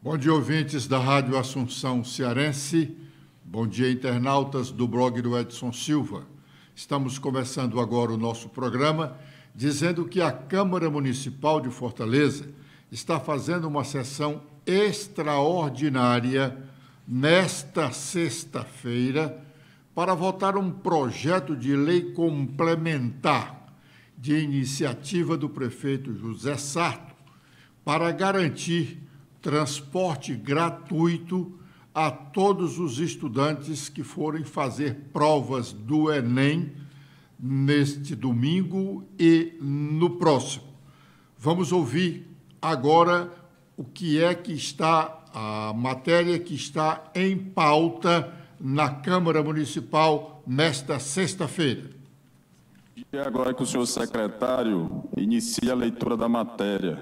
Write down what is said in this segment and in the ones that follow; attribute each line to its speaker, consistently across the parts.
Speaker 1: Bom dia, ouvintes da Rádio Assunção Cearense. Bom dia, internautas do blog do Edson Silva. Estamos começando agora o nosso programa dizendo que a Câmara Municipal de Fortaleza está fazendo uma sessão extraordinária nesta sexta-feira para votar um projeto de lei complementar de iniciativa do prefeito José Sarto para garantir transporte gratuito a todos os estudantes que forem fazer provas do Enem neste domingo e no próximo. Vamos ouvir agora o que é que está, a matéria que está em pauta na Câmara Municipal nesta sexta-feira.
Speaker 2: E agora que o senhor secretário inicia a leitura da matéria.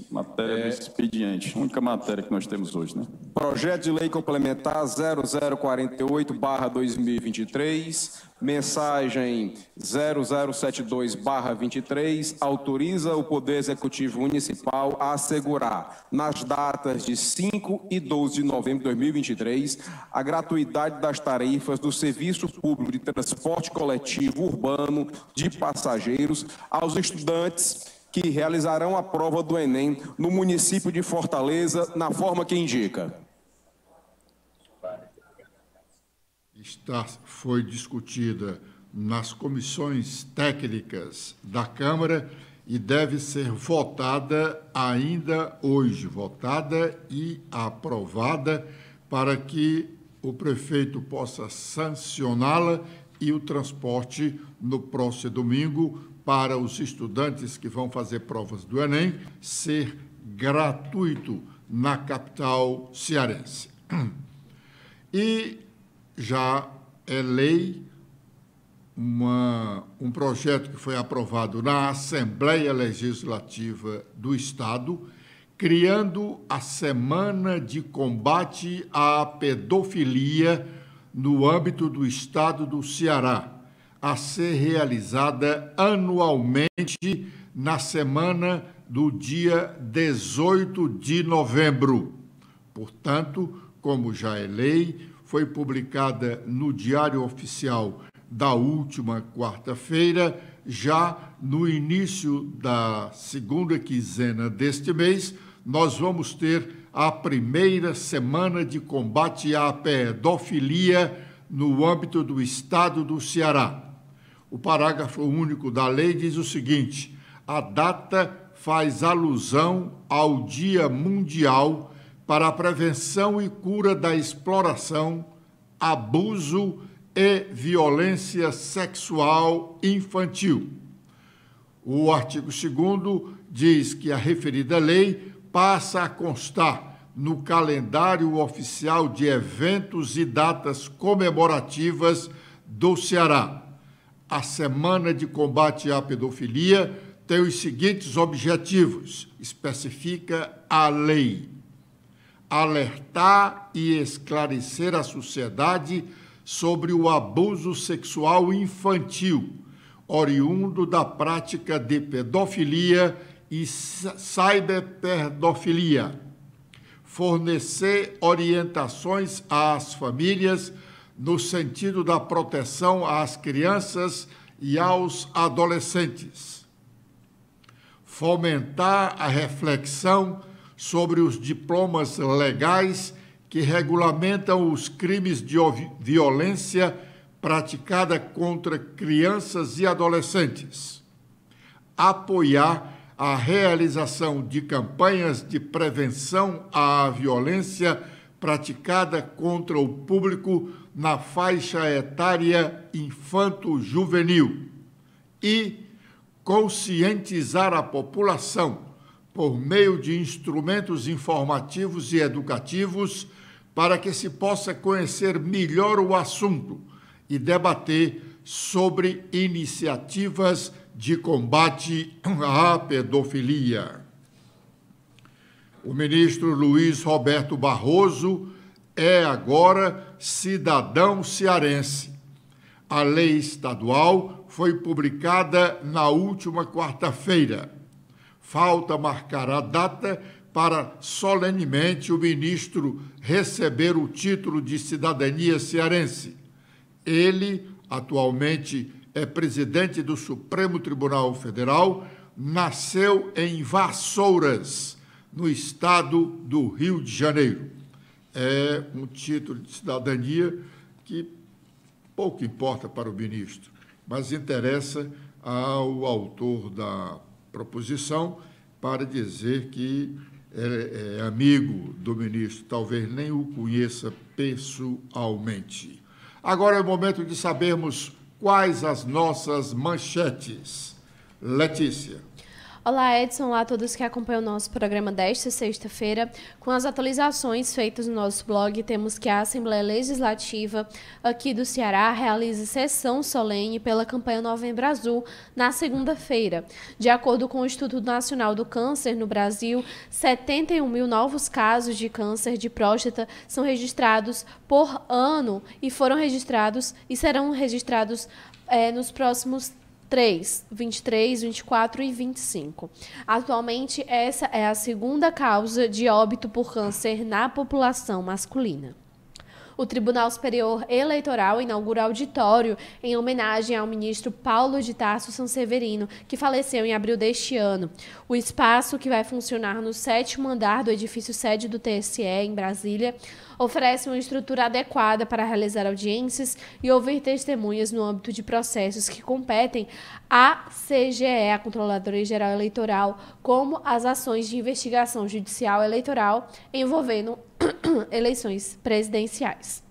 Speaker 2: Matéria do expediente, única matéria que nós temos hoje, né?
Speaker 3: Projeto de Lei Complementar 0048/2023, mensagem 0072/23, autoriza o Poder Executivo Municipal a assegurar, nas datas de 5 e 12 de novembro de 2023, a gratuidade das tarifas do Serviço Público de Transporte Coletivo Urbano de Passageiros aos estudantes que realizarão a prova do Enem no município de Fortaleza, na forma que indica.
Speaker 1: Foi discutida nas comissões técnicas da Câmara e deve ser votada ainda hoje, votada e aprovada para que o prefeito possa sancioná-la e o transporte no próximo domingo para os estudantes que vão fazer provas do Enem ser gratuito na capital cearense. E já é lei um projeto que foi aprovado na Assembleia Legislativa do Estado, criando a Semana de Combate à Pedofilia no âmbito do Estado do Ceará, a ser realizada anualmente na semana do dia 18 de novembro. Portanto, como já é lei, foi publicada no Diário Oficial da última quarta-feira, já no início da segunda quinzena deste mês, nós vamos ter a primeira semana de combate à pedofilia no âmbito do Estado do Ceará. O parágrafo único da lei diz o seguinte: a data faz alusão ao Dia Mundial para a Prevenção e Cura da Exploração, Abuso e Violência Sexual Infantil. O artigo 2º diz que a referida lei passa a constar no calendário oficial de eventos e datas comemorativas do Ceará. A Semana de Combate à Pedofilia tem os seguintes objetivos, especifica a lei: alertar e esclarecer a sociedade sobre o abuso sexual infantil, oriundo da prática de pedofilia e cyberpedofilia, fornecer orientações às famílias no sentido da proteção às crianças e aos adolescentes, fomentar a reflexão sobre os diplomas legais que regulamentam os crimes de violência praticada contra crianças e adolescentes, apoiar a realização de campanhas de prevenção à violência praticada contra o público na faixa etária infanto-juvenil e conscientizar a população por meio de instrumentos informativos e educativos para que se possa conhecer melhor o assunto e debater sobre iniciativas de combate à pedofilia. O ministro Luiz Roberto Barroso é agora cidadão cearense. A lei estadual foi publicada na última quarta-feira. Falta marcar a data para solenemente o ministro receber o título de cidadania cearense. Ele, atualmente, é presidente do Supremo Tribunal Federal, nasceu em Vassouras, no estado do Rio de Janeiro. É um título de cidadania que pouco importa para o ministro, mas interessa ao autor da proposição para dizer que é amigo do ministro, talvez nem o conheça pessoalmente. Agora é o momento de sabermos quais as nossas manchetes. Letícia.
Speaker 4: Olá, Edson. Olá a todos que acompanham o nosso programa desta sexta-feira. Com as atualizações feitas no nosso blog, temos que a Assembleia Legislativa aqui do Ceará realiza sessão solene pela campanha Novembro Azul na segunda-feira. De acordo com o Instituto Nacional do Câncer, no Brasil, 71 mil novos casos de câncer de próstata são registrados por ano e serão registrados nos próximos 23, 24 e 25. Atualmente, essa é a segunda causa de óbito por câncer na população masculina. O Tribunal Superior Eleitoral inaugura auditório em homenagem ao ministro Paulo de Tarso Sanseverino, que faleceu em abril deste ano. O espaço, que vai funcionar no 7º andar do edifício sede do TSE, em Brasília, oferece uma estrutura adequada para realizar audiências e ouvir testemunhas no âmbito de processos que competem à CGE, a Controladoria Geral Eleitoral, como as ações de investigação judicial eleitoral envolvendo eleições presidenciais.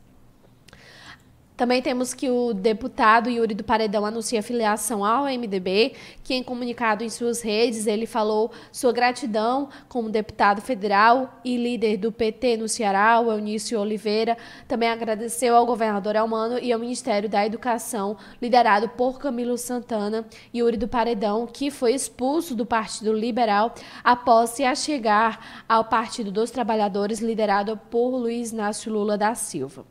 Speaker 4: Também temos que o deputado Yuri do Paredão anuncia filiação ao MDB, que em comunicado em suas redes, ele falou sua gratidão como deputado federal e líder do PT no Ceará, o Eunício Oliveira. Também agradeceu ao governador Elmano e ao Ministério da Educação, liderado por Camilo Santana. Yuri do Paredão, que foi expulso do Partido Liberal após se achegar ao Partido dos Trabalhadores, liderado por Luiz Inácio Lula da Silva.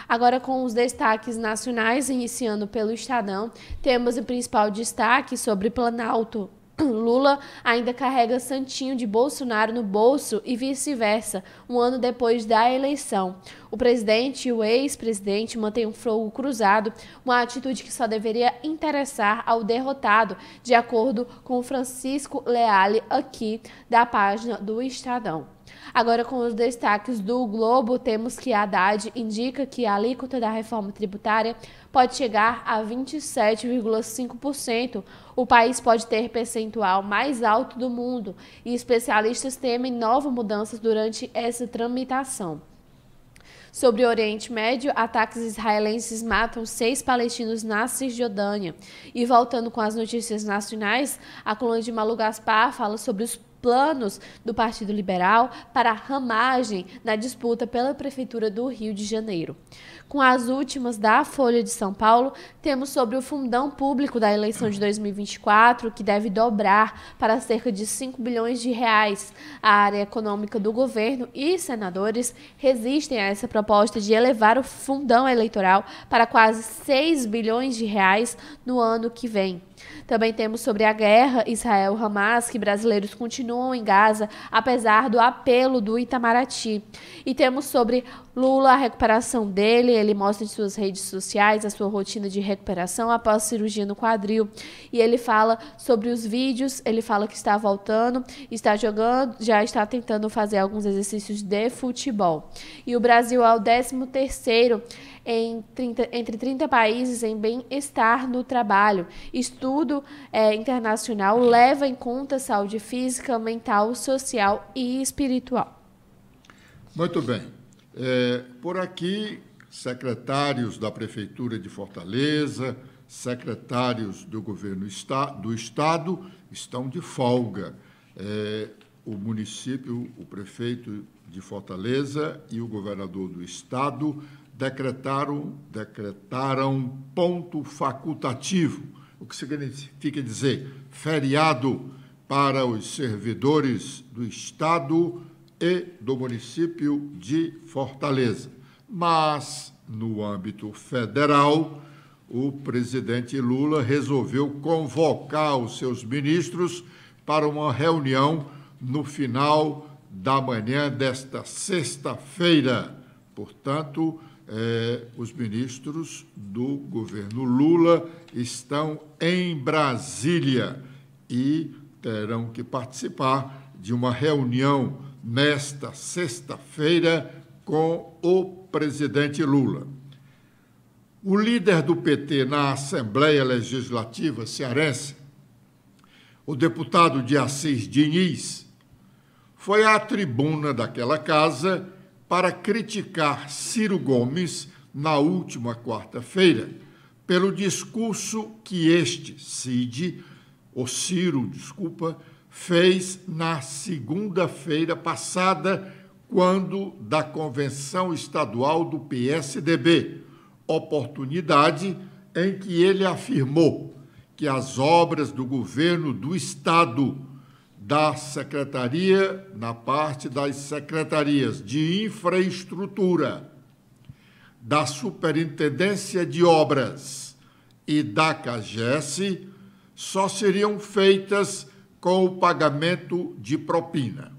Speaker 4: Agora, com os destaques nacionais, iniciando pelo Estadão, temos o principal destaque sobre Planalto. Lula ainda carrega santinho de Bolsonaro no bolso e vice-versa, um ano depois da eleição. O presidente e o ex-presidente mantêm um fogo cruzado, uma atitude que só deveria interessar ao derrotado, de acordo com Francisco Leale, aqui da página do Estadão. Agora, com os destaques do Globo, temos que Haddad indica que a alíquota da reforma tributária pode chegar a 27,5%. O país pode ter percentual mais alto do mundo e especialistas temem novas mudanças durante essa tramitação. Sobre o Oriente Médio, ataques israelenses matam 6 palestinos na Cisjordânia. E voltando com as notícias nacionais, a coluna de Malu Gaspar fala sobre os planos do Partido Liberal para a ramagem na disputa pela Prefeitura do Rio de Janeiro. Com as últimas da Folha de São Paulo, temos sobre o fundão público da eleição de 2024, que deve dobrar para cerca de 5 bilhões de reais. A área econômica do governo e senadores resistem a essa proposta de elevar o fundão eleitoral para quase 6 bilhões de reais no ano que vem. Também temos sobre a guerra Israel-Hamas, que brasileiros continuam em Gaza, apesar do apelo do Itamaraty. E temos sobre Lula, a recuperação dele. Ele mostra em suas redes sociais a sua rotina de recuperação após cirurgia no quadril. E ele fala sobre os vídeos, ele fala que está voltando, está jogando, já está tentando fazer alguns exercícios de futebol. E o Brasil é o 13º entre 30 países em bem-estar no trabalho. Estudo internacional leva em conta saúde física, mental, social e espiritual.
Speaker 1: Muito bem. Por aqui, secretários da Prefeitura de Fortaleza, secretários do governo do Estado estão de folga. O município, o prefeito de Fortaleza e o governador do Estado decretaram ponto facultativo, o que significa dizer feriado para os servidores do Estado e do município de Fortaleza. Mas, no âmbito federal, o presidente Lula resolveu convocar os seus ministros para uma reunião no final da manhã desta sexta-feira. Portanto, os ministros do governo Lula estão em Brasília e terão que participar de uma reunião nesta sexta-feira com o presidente Lula. O líder do PT na Assembleia Legislativa cearense, o deputado de Assis Diniz, foi à tribuna daquela casa para criticar Ciro Gomes na última quarta-feira pelo discurso que Ciro, fez na segunda-feira passada, quando da convenção estadual do PSDB, oportunidade em que ele afirmou que as obras do governo do Estado, da secretaria, na parte das secretarias de infraestrutura, da Superintendência de Obras e da CAGES, só seriam feitas com o pagamento de propina.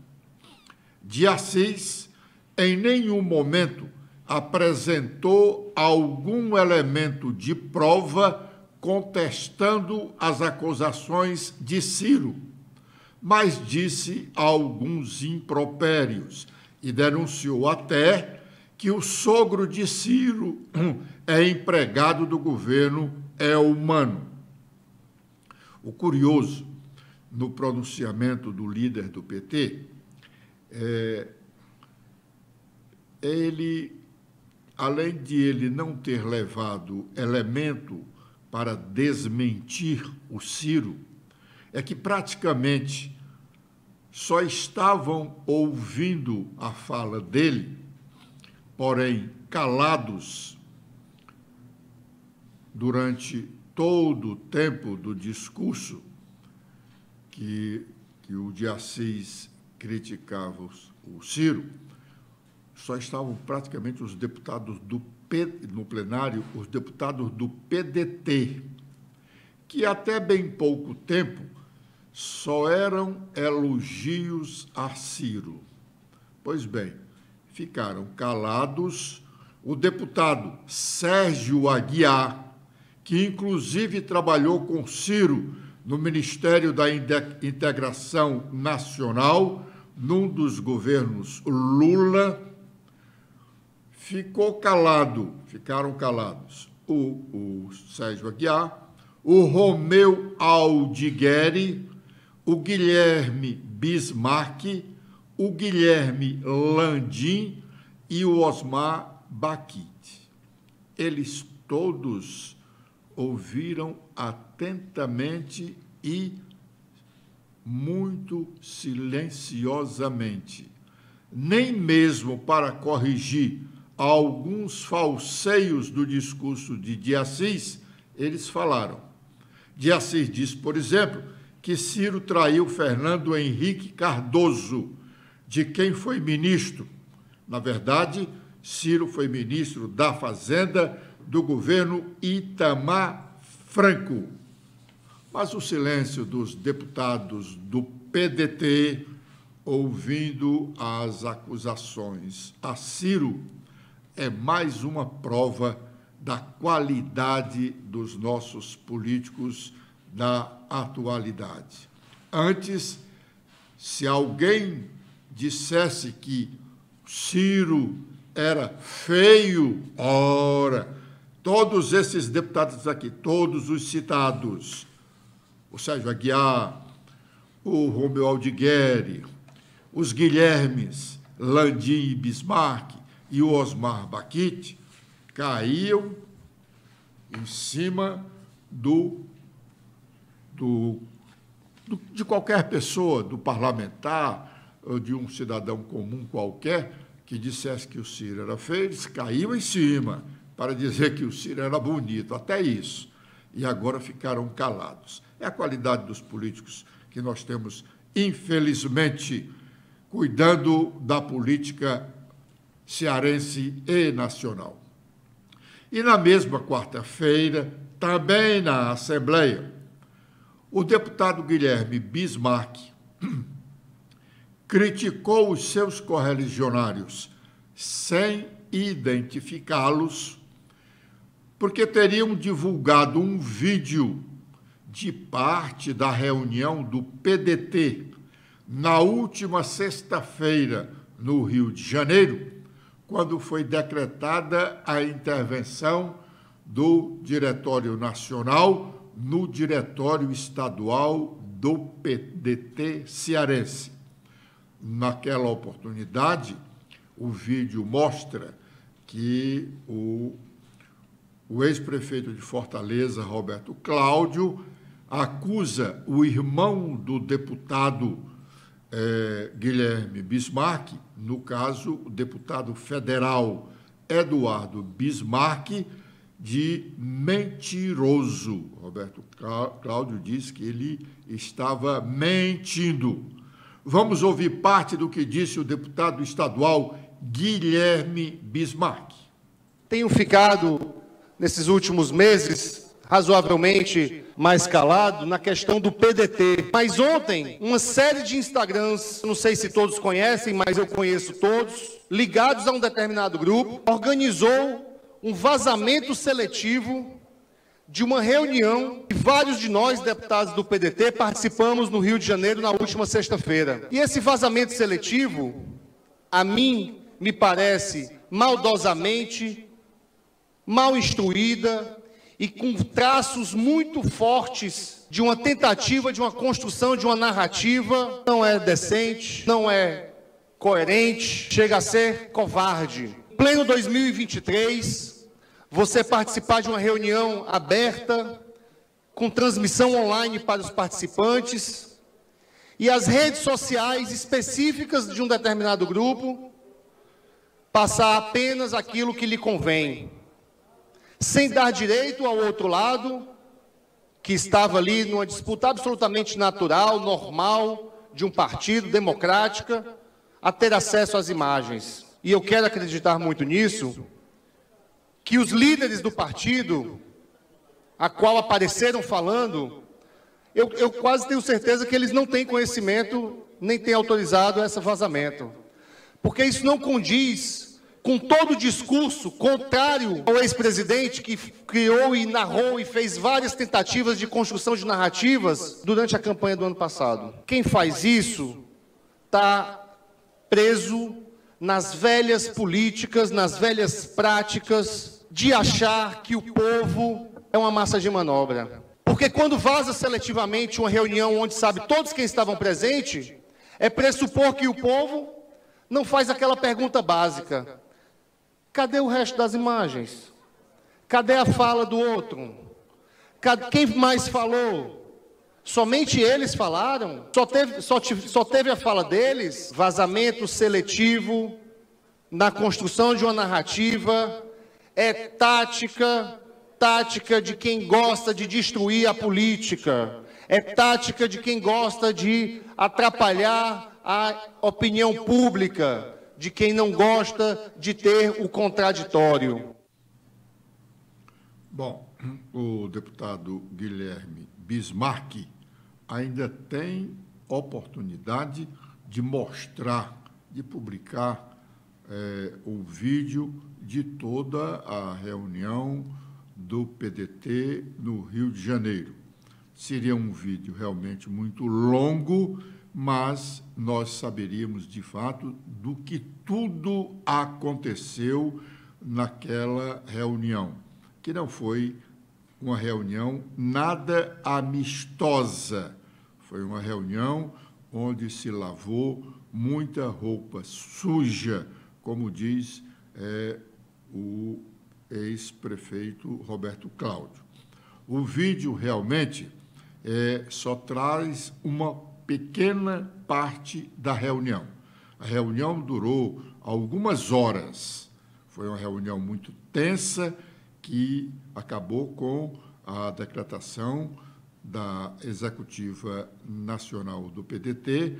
Speaker 1: De Assis, em nenhum momento, apresentou algum elemento de prova contestando as acusações de Ciro, mas disse alguns impropérios e denunciou até que o sogro de Ciro é empregado do governo humano. O curioso, no pronunciamento do líder do PT, ele, além de ele não ter levado elemento para desmentir o Ciro, é que praticamente só estavam ouvindo a fala dele, porém calados, durante todo o tempo do discurso que o de Assis criticava o Ciro, só estavam praticamente os deputados no plenário, os deputados do PDT, que até bem pouco tempo só eram elogios a Ciro. Pois bem, ficaram calados o deputado Sérgio Aguiar, que inclusive trabalhou com Ciro no Ministério da Integração Nacional, num dos governos Lula. Ficaram calados o Sérgio Aguiar, o Romeu Aldigueri, o Guilherme Bismarck, o Guilherme Landim e o Osmar Baquite. Eles todos ouviram atentamente e muito silenciosamente. Nem mesmo para corrigir alguns falseios do discurso de Assis, eles falaram. De Assis disse, por exemplo, que Ciro traiu Fernando Henrique Cardoso, de quem foi ministro. Na verdade, Ciro foi ministro da Fazenda do governo Itamar Franco. Mas o silêncio dos deputados do PDT, ouvindo as acusações a Ciro, é mais uma prova da qualidade dos nossos políticos da atualidade. Antes, se alguém dissesse que Ciro era feio, ora, todos esses deputados aqui, todos os citados, o Sérgio Aguiar, o Romeu Aldigueri, os Guilhermes Landim e Bismarck e o Osmar Baquite, caíam em cima de qualquer pessoa, do parlamentar ou de um cidadão comum qualquer, que dissesse que o Ciro era feio. Eles caíam em cima para dizer que o Ciro era bonito, até isso. E agora ficaram calados. É a qualidade dos políticos que nós temos, infelizmente, cuidando da política cearense e nacional. E na mesma quarta-feira, também na Assembleia, o deputado Guilherme Bismarck criticou os seus correligionários sem identificá-los, porque teriam divulgado um vídeo de parte da reunião do PDT na última sexta-feira no Rio de Janeiro, quando foi decretada a intervenção do Diretório Nacional no Diretório Estadual do PDT cearense. Naquela oportunidade, o vídeo mostra que o ex-prefeito de Fortaleza, Roberto Cláudio, acusa o irmão do deputado Guilherme Bismarck, no caso, o deputado federal Eduardo Bismarck, de mentiroso. Roberto Cláudio diz que ele estava mentindo. Vamos ouvir parte do que disse o deputado estadual Guilherme Bismarck.
Speaker 5: Tenho ficado, nesses últimos meses, razoavelmente mais calado na questão do PDT. Mas ontem, uma série de Instagrams, não sei se todos conhecem, mas eu conheço todos, ligados a um determinado grupo, organizou um vazamento seletivo de uma reunião que vários de nós, deputados do PDT, participamos no Rio de Janeiro na última sexta-feira. E esse vazamento seletivo, a mim, me parece maldosamente, mal instruída e com traços muito fortes de uma tentativa de uma construção de uma narrativa, não é decente, não é coerente, chega a ser covarde. Em pleno 2023, você participar de uma reunião aberta, com transmissão online para os participantes, e as redes sociais específicas de um determinado grupo passar apenas aquilo que lhe convém, sem dar direito ao outro lado, que estava ali numa disputa absolutamente natural, normal, de um partido democrática, a ter acesso às imagens. E eu quero acreditar muito nisso, que os líderes do partido, a qual apareceram falando, eu quase tenho certeza que eles não têm conhecimento, nem têm autorizado esse vazamento. Porque isso não condiz com todo o discurso contrário ao ex-presidente que criou e narrou e fez várias tentativas de construção de narrativas durante a campanha do ano passado. Quem faz isso está preso nas velhas políticas, nas velhas práticas de achar que o povo é uma massa de manobra. Porque quando vaza seletivamente uma reunião onde sabe todos quem estavam presentes, é pressupor que o povo não faz aquela pergunta básica: cadê o resto das imagens? Cadê a fala do outro? Quem mais falou? Somente eles falaram? Só teve a fala deles? Vazamento seletivo na construção de uma narrativa é tática de quem gosta de destruir a política, é tática de quem gosta de atrapalhar a opinião pública, de quem não gosta de ter o contraditório.
Speaker 1: Bom, o deputado Guilherme Bismarck ainda tem oportunidade de mostrar, de publicar o vídeo de toda a reunião do PDT no Rio de Janeiro. Seria um vídeo realmente muito longo, mas nós saberíamos, de fato, do que tudo aconteceu naquela reunião, que não foi uma reunião nada amistosa. Foi uma reunião onde se lavou muita roupa suja, como diz o ex-prefeito Roberto Cláudio. O vídeo realmente só traz uma pequena parte da reunião. A reunião durou algumas horas. Foi uma reunião muito tensa que acabou com a decretação da Executiva Nacional do PDT,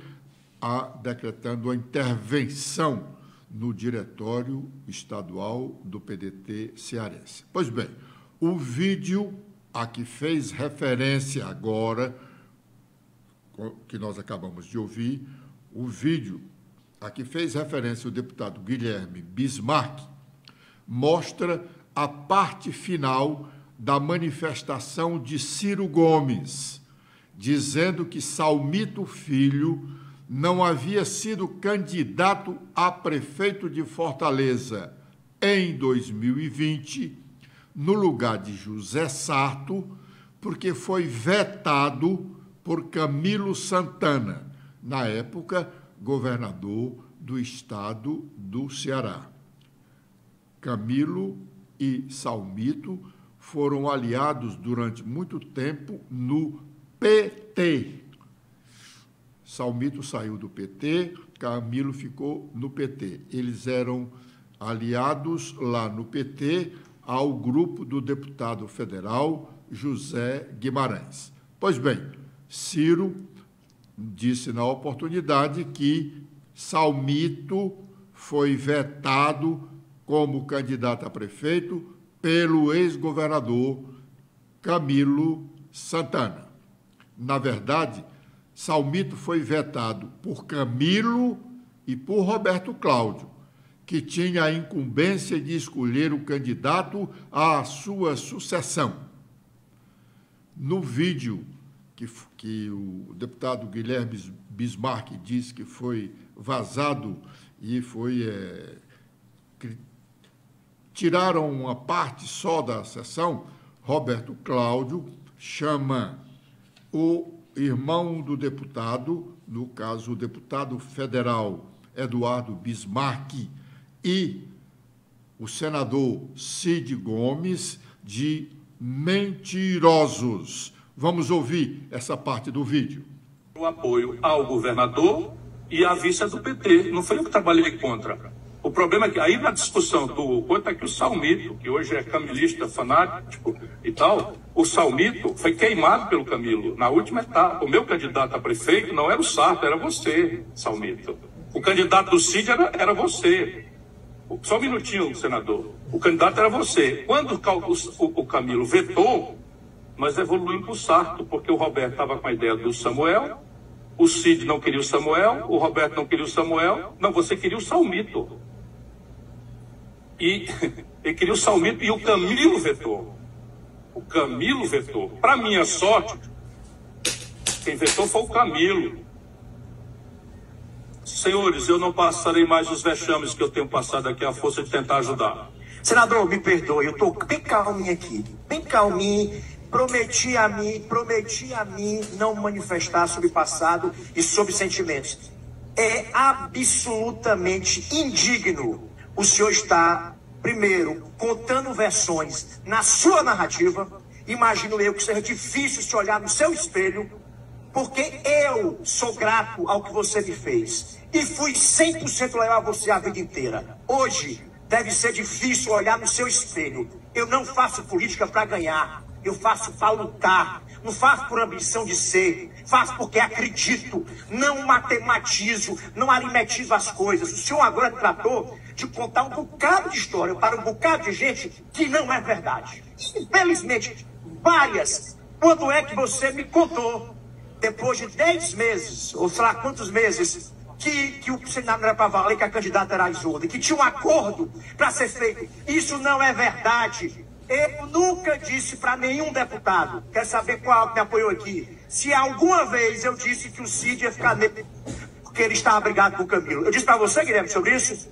Speaker 1: decretando a intervenção no Diretório Estadual do PDT cearense. Pois bem, o vídeo a que fez referência agora, que nós acabamos de ouvir, O vídeo a que fez referência o deputado Guilherme Bismarck mostra a parte final da manifestação de Ciro Gomes, dizendo que Salmito Filho não havia sido candidato a prefeito de Fortaleza em 2020, no lugar de José Sarto, porque foi vetado por Camilo Santana, na época governador do estado do Ceará. Camilo e Salmito foram aliados durante muito tempo no PT. Salmito saiu do PT, Camilo ficou no PT. Eles eram aliados lá no PT ao grupo do deputado federal José Guimarães. Pois bem, Ciro disse na oportunidade que Salmito foi vetado como candidato a prefeito pelo ex-governador Camilo Santana. Na verdade, Salmito foi vetado por Camilo e por Roberto Cláudio, que tinha a incumbência de escolher o candidato à sua sucessão. No vídeo que o deputado Guilherme Bismarck disse que foi vazado e tiraram uma parte só da sessão, Roberto Cláudio chama o irmão do deputado, no caso o deputado federal Eduardo Bismarck, e o senador Cid Gomes, de mentirosos. Vamos ouvir essa parte do vídeo.
Speaker 6: O apoio ao governador e à vice do PT. Não foi eu que trabalhei contra. O problema é que aí na discussão do quanto é que o Salmito, que hoje é camilista fanático e tal, o Salmito foi queimado pelo Camilo na última etapa. O meu candidato a prefeito não era o Sarto, era você, Salmito. O candidato do Cid era você. Só um minutinho, senador. O candidato era você. Quando o Camilo vetou, nós evoluímos para o Sarto, porque o Roberto estava com a ideia do Samuel, o Cid não queria o Samuel, o Roberto não queria o Samuel, não, você queria o Salmito. E ele queria o Salmito e o Camilo vetou. O Camilo vetou. Para minha sorte, quem vetou foi o Camilo. Senhores, eu não passarei mais os vexames que eu tenho passado aqui à força de tentar ajudar.
Speaker 7: Senador, me perdoe, eu estou bem calminho aqui, bem calminho. Prometi a mim não manifestar sobre passado e sobre sentimentos. É absolutamente indigno o senhor estar, primeiro, contando versões na sua narrativa. Imagino eu que seja difícil se olhar no seu espelho, porque eu sou grato ao que você me fez. E fui 100% leal a você a vida inteira. Hoje, deve ser difícil olhar no seu espelho. Eu não faço política para ganhar. Eu faço para lutar, não faço por ambição de ser, faço porque acredito, não matematizo, não aritmetizo as coisas. O senhor agora tratou de contar um bocado de história para um bocado de gente que não é verdade. Infelizmente, várias. Quando é que você me contou, depois de 10 meses, ou sei lá quantos meses, que o Senado não era para valer, que a candidata era a Isolda, que tinha um acordo para ser feito? Isso não é verdade. Eu nunca disse para nenhum deputado, quer saber qual que me apoiou aqui, se alguma vez eu disse que o Cid ia ficar nele porque ele estava brigado com o Camilo. Eu disse para você, Guilherme, sobre isso?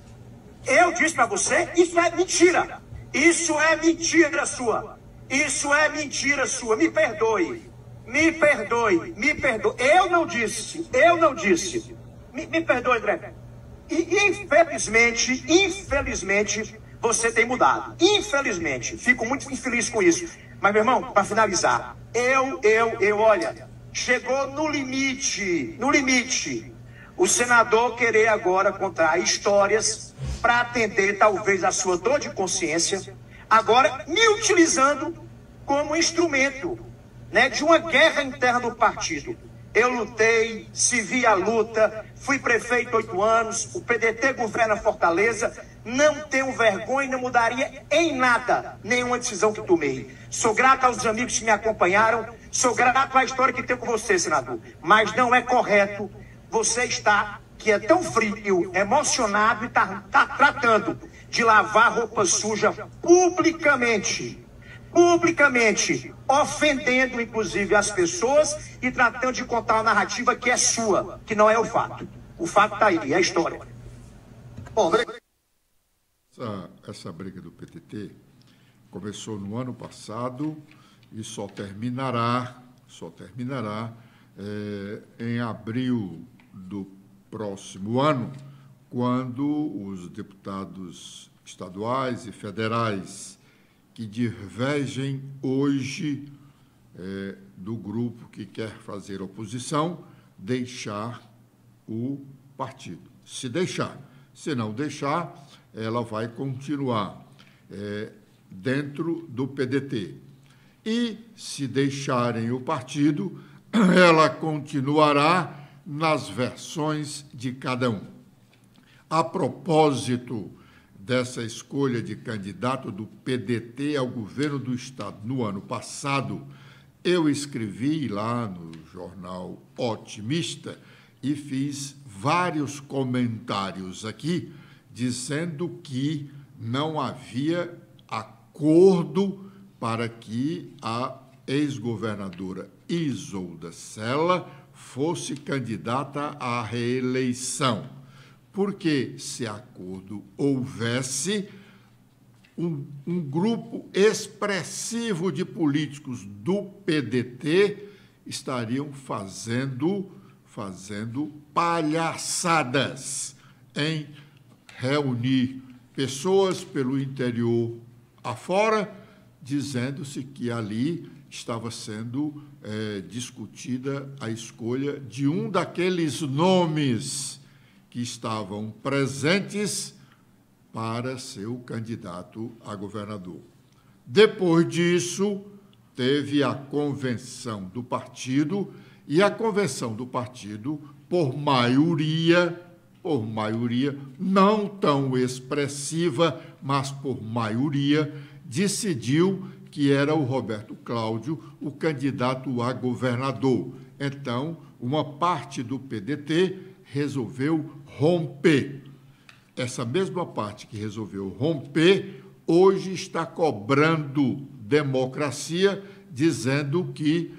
Speaker 7: Eu disse para você, isso é mentira. Isso é mentira sua. Isso é mentira sua. Me perdoe. Me perdoe. Me perdoe. Eu não disse. Me perdoe, André. E infelizmente, você tem mudado. Infelizmente. Fico muito infeliz com isso. Mas, meu irmão, para finalizar, olha, chegou no limite. O senador querer agora contar histórias para atender, talvez, a sua dor de consciência, agora me utilizando como instrumento, né, de uma guerra interna do partido. Eu lutei, se vi a luta, fui prefeito 8 anos, o PDT governa Fortaleza, não tenho vergonha e não mudaria em nada nenhuma decisão que tomei. Sou grato aos amigos que me acompanharam, sou grato à história que tenho com você, senador, mas não é correto você estar que é tão frio, emocionado e está tratando de lavar roupa suja publicamente, ofendendo inclusive as pessoas e tratando de contar uma narrativa que é sua, que não é o fato. O fato está aí, é a história. Bom,
Speaker 1: essa briga do PTT começou no ano passado e só terminará em abril do próximo ano, quando os deputados estaduais e federais que divergem hoje do grupo que quer fazer oposição deixar o partido. Se não deixar, ela vai continuar dentro do PDT. E, se deixarem o partido, ela continuará nas versões de cada um. A propósito dessa escolha de candidato do PDT ao governo do Estado no ano passado, eu escrevi lá no jornal Otimista e fiz vários comentários aqui, dizendo que não havia acordo para que a ex-governadora Isolda Sela fosse candidata à reeleição. Porque, se acordo houvesse, um grupo expressivo de políticos do PDT estariam fazendo palhaçadas em reunir pessoas pelo interior afora, dizendo-se que ali estava sendo discutida a escolha de um daqueles nomes que estavam presentes para ser o candidato a governador. Depois disso, teve a convenção do partido, e a convenção do partido, por maioria, não tão expressiva, mas por maioria, decidiu que era o Roberto Cláudio o candidato a governador. Então, uma parte do PDT resolveu romper. Essa mesma parte que resolveu romper, hoje está cobrando democracia, dizendo que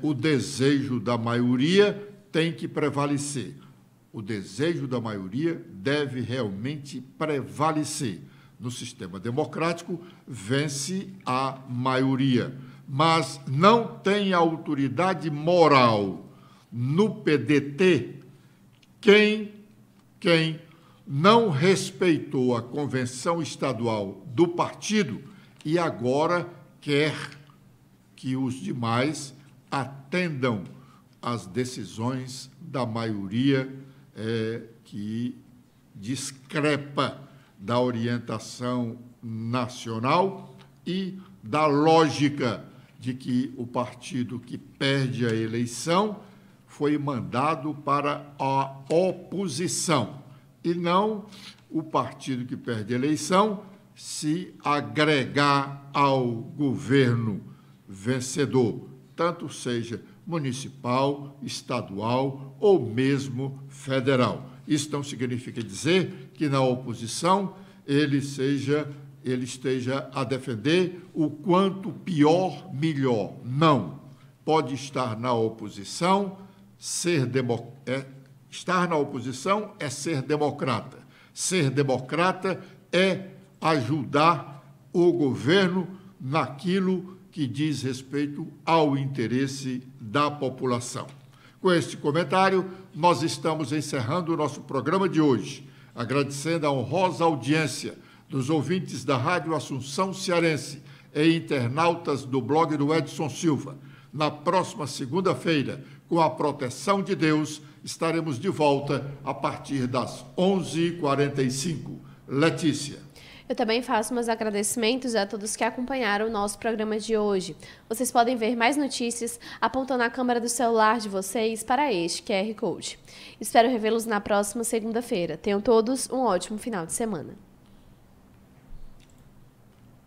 Speaker 1: o desejo da maioria tem que prevalecer. O desejo da maioria deve realmente prevalecer. No sistema democrático, vence a maioria, mas não tem autoridade moral no PDT quem não respeitou a convenção estadual do partido e agora quer que os demais atendam às decisões da maioria que discrepa da orientação nacional e da lógica de que o partido que perde a eleição foi mandado para a oposição, e não o partido que perde a eleição se agregar ao governo vencedor, tanto seja municipal, estadual ou mesmo federal. Isso não significa dizer que na oposição ele esteja a defender o quanto pior, melhor. Não. Pode estar na oposição, estar na oposição é ser democrata. Ser democrata é ajudar o governo naquilo que diz respeito ao interesse da população. Com este comentário, nós estamos encerrando o nosso programa de hoje, agradecendo a honrosa audiência dos ouvintes da Rádio Assunção Cearense e internautas do blog do Edson Silva. Na próxima segunda-feira, com a proteção de Deus, estaremos de volta a partir das 11h45. Letícia.
Speaker 4: Eu também faço meus agradecimentos a todos que acompanharam o nosso programa de hoje. Vocês podem ver mais notícias apontando a câmera do celular de vocês para este QR Code. Espero revê-los na próxima segunda-feira. Tenham todos um ótimo final de semana.